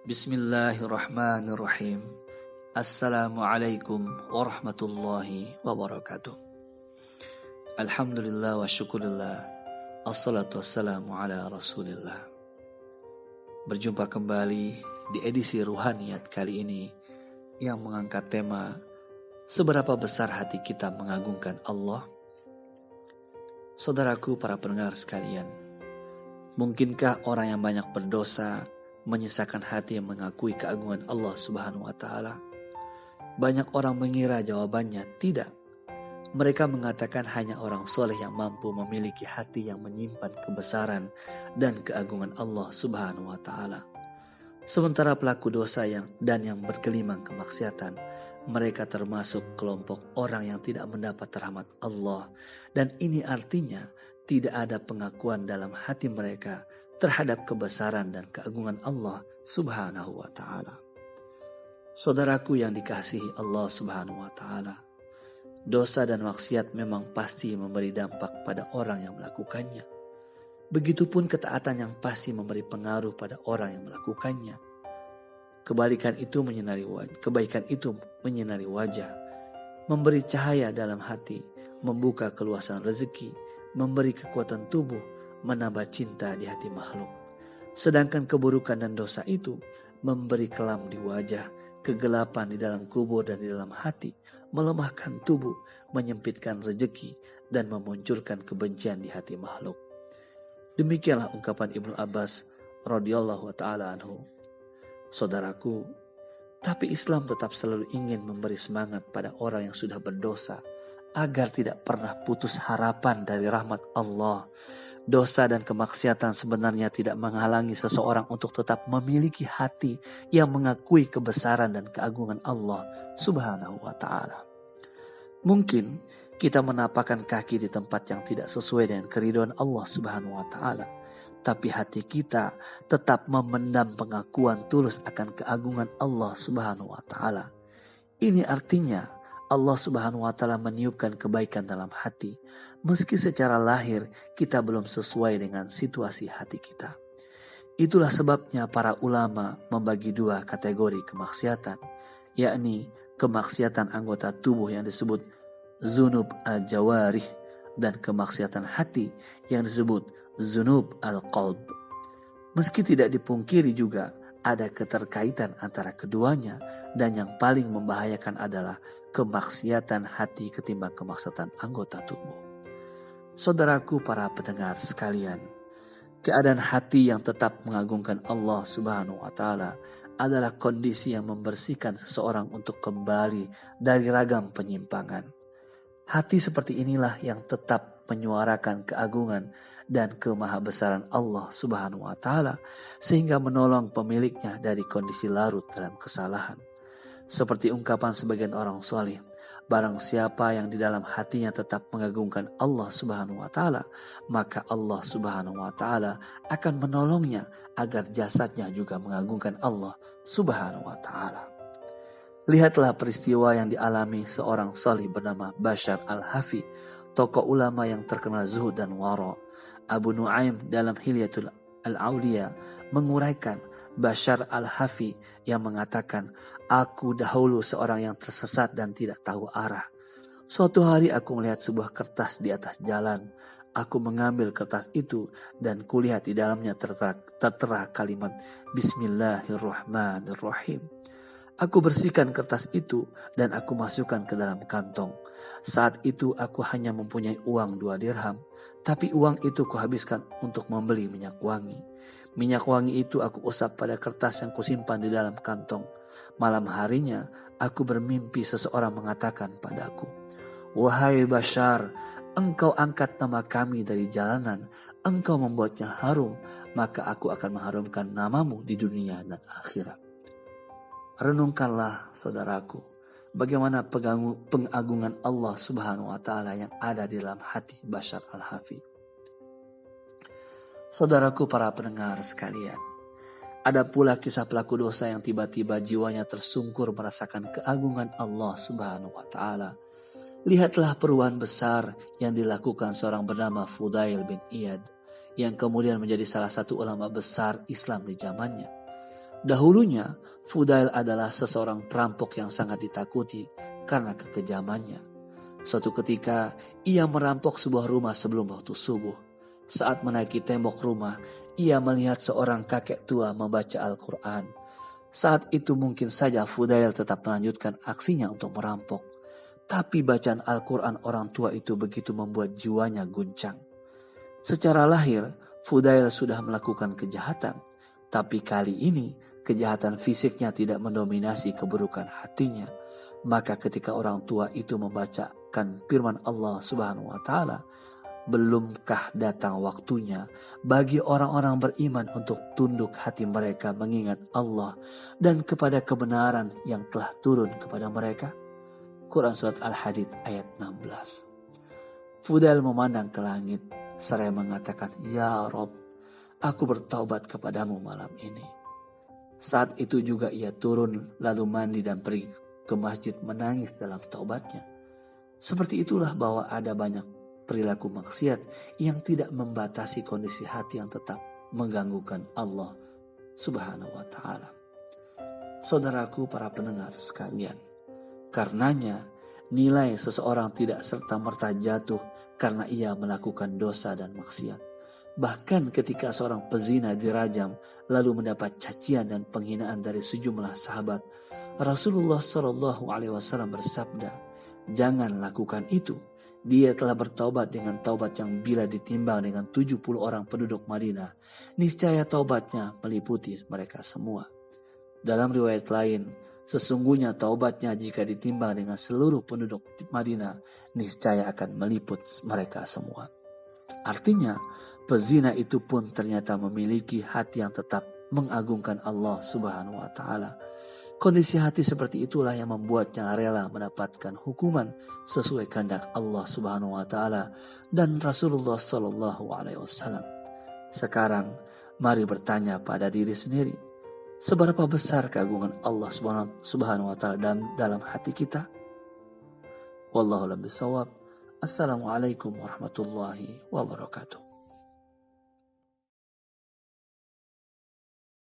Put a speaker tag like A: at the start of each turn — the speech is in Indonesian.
A: Bismillahirrahmanirrahim. Assalamualaikum warahmatullahi wabarakatuh. Alhamdulillah wa syukurillah. Assalatu wassalamu ala rasulillah. Berjumpa kembali di edisi Ruhaniyat kali ini yang mengangkat tema seberapa besar hati kita mengagungkan Allah. Saudaraku para pendengar sekalian, mungkinkah orang yang banyak berdosa menyisakan hati yang mengakui keagungan Allah Subhanahu wa Ta'ala? Banyak orang mengira jawabannya tidak. Mereka mengatakan hanya orang soleh yang mampu memiliki hati yang menyimpan kebesaran dan keagungan Allah Subhanahu wa Ta'ala. Sementara pelaku dosa yang bergelimang kemaksiatan, mereka termasuk kelompok orang yang tidak mendapat rahmat Allah, dan ini artinya tidak ada pengakuan dalam hati mereka terhadap kebesaran dan keagungan Allah Subhanahu wa Ta'ala. Saudaraku yang dikasihi Allah Subhanahu wa Ta'ala, dosa dan maksiat memang pasti memberi dampak pada orang yang melakukannya. Begitupun ketaatan yang pasti memberi pengaruh pada orang yang melakukannya. Kebaikan itu menyinari wajah, memberi cahaya dalam hati, membuka keluasan rezeki, memberi kekuatan tubuh, menambah cinta di hati makhluk. Sedangkan keburukan dan dosa itu memberi kelam di wajah, kegelapan di dalam kubur dan di dalam hati, melemahkan tubuh, menyempitkan rezeki, dan memunculkan kebencian di hati makhluk. Demikianlah ungkapan Ibnu Abbas radhiyallahu ta'ala anhu. Saudaraku, tapi Islam tetap selalu ingin memberi semangat pada orang yang sudah berdosa agar tidak pernah putus harapan dari rahmat Allah. Dosa dan kemaksiatan sebenarnya tidak menghalangi seseorang untuk tetap memiliki hati yang mengakui kebesaran dan keagungan Allah Subhanahu wa Ta'ala. Mungkin kita menapakkan kaki di tempat yang tidak sesuai dengan keridhaan Allah Subhanahu wa Ta'ala, tapi hati kita tetap memendam pengakuan tulus akan keagungan Allah Subhanahu wa Ta'ala. Ini artinya Allah Subhanahu wa Ta'ala meniupkan kebaikan dalam hati, meski secara lahir kita belum sesuai dengan situasi hati kita. Itulah sebabnya para ulama membagi dua kategori kemaksiatan, yakni kemaksiatan anggota tubuh yang disebut zunub al-jawarih dan kemaksiatan hati yang disebut zunub al-qalb. Meski tidak dipungkiri juga ada keterkaitan antara keduanya, dan yang paling membahayakan adalah kemaksiatan hati ketimbang kemaksiatan anggota tubuh. Saudaraku para pendengar sekalian, keadaan hati yang tetap mengagungkan Allah Subhanahu wa Ta'ala adalah kondisi yang membersihkan seseorang untuk kembali dari ragam penyimpangan. Hati seperti inilah yang tetap menyuarakan keagungan dan kemahabesaran Allah Subhanahu wa Ta'ala, sehingga menolong pemiliknya dari kondisi larut dalam kesalahan. Seperti ungkapan sebagian orang saleh, barang siapa yang di dalam hatinya tetap mengagungkan Allah Subhanahu wa Ta'ala, maka Allah Subhanahu wa Ta'ala akan menolongnya agar jasadnya juga mengagungkan Allah Subhanahu wa Ta'ala. Lihatlah peristiwa yang dialami seorang saleh bernama Bashar al-Hafi, tokoh ulama yang terkenal zuhud dan wara. Abu Nuaim dalam Hilyatul Al-Auliya menguraikan Bashar al-Hafi yang mengatakan, "Aku dahulu seorang yang tersesat dan tidak tahu arah. Suatu hari aku melihat sebuah kertas di atas jalan. Aku mengambil kertas itu dan kulihat di dalamnya tertera kalimat Bismillahirrahmanirrahim. Aku bersihkan kertas itu dan aku masukkan ke dalam kantong. Saat itu aku hanya mempunyai uang 2 dirham. Tapi uang itu kuhabiskan untuk membeli minyak wangi. Minyak wangi itu aku usap pada kertas yang kusimpan di dalam kantong. Malam harinya aku bermimpi seseorang mengatakan padaku, 'Wahai Bashar, engkau angkat nama kami dari jalanan, engkau membuatnya harum, maka aku akan mengharumkan namamu di dunia dan akhirat.'" Renungkanlah saudaraku, bagaimana pengagungan Allah Subhanahu wa Ta'ala yang ada di dalam hati Bashar al-Hafi. Saudaraku para pendengar sekalian, ada pula kisah pelaku dosa yang tiba-tiba jiwanya tersungkur merasakan keagungan Allah Subhanahu wa Ta'ala. Lihatlah perubahan besar yang dilakukan seorang bernama Fudail bin Iyad, yang kemudian menjadi salah satu ulama besar Islam di zamannya. Dahulunya, Fudail adalah seseorang perampok yang sangat ditakuti karena kekejamannya. Suatu ketika, ia merampok sebuah rumah sebelum waktu subuh. Saat menaiki tembok rumah, ia melihat seorang kakek tua membaca Al-Quran. Saat itu mungkin saja Fudail tetap melanjutkan aksinya untuk merampok. Tapi bacaan Al-Quran orang tua itu begitu membuat jiwanya guncang. Secara lahir, Fudail sudah melakukan kejahatan. Tapi kali ini, kejahatan fisiknya tidak mendominasi keburukan hatinya. Maka ketika orang tua itu membacakan firman Allah Subhanahu wa Ta'ala, belumkah datang waktunya bagi orang-orang beriman untuk tunduk hati mereka mengingat Allah dan kepada kebenaran yang telah turun kepada mereka? Quran Surat Al-Hadid ayat 16. Fudail memandang ke langit seraya mengatakan, "Ya Rob, aku bertaubat kepadamu malam ini." Saat itu juga ia turun lalu mandi dan pergi ke masjid menangis dalam taubatnya. Seperti itulah bahwa ada banyak perilaku maksiat yang tidak membatasi kondisi hati yang tetap mengganggukan Allah Subhanahu wa Ta'ala. Saudaraku para pendengar sekalian, karenanya nilai seseorang tidak serta-merta jatuh karena ia melakukan dosa dan maksiat. Bahkan ketika seorang pezina dirajam lalu mendapat cacian dan penghinaan dari sejumlah sahabat, Rasulullah SAW bersabda, "Jangan lakukan itu. Dia telah bertaubat dengan taubat yang bila ditimbang dengan 70 orang penduduk Madinah, niscaya taubatnya meliputi mereka semua." Dalam riwayat lain, sesungguhnya taubatnya jika ditimbang dengan seluruh penduduk Madinah, niscaya akan meliput mereka semua. Artinya, pezina itu pun ternyata memiliki hati yang tetap mengagungkan Allah Subhanahu wa Ta'ala. Kondisi hati seperti itulah yang membuatnya rela mendapatkan hukuman sesuai kehendak Allah Subhanahu wa Ta'ala dan Rasulullah Sallallahu Alaihi Wasallam. Sekarang, mari bertanya pada diri sendiri, seberapa besar keagungan Allah Subhanahu wa Ta'ala dalam hati kita? Wallahu a'lam bishawab. Assalamualaikum warahmatullahi wabarakatuh.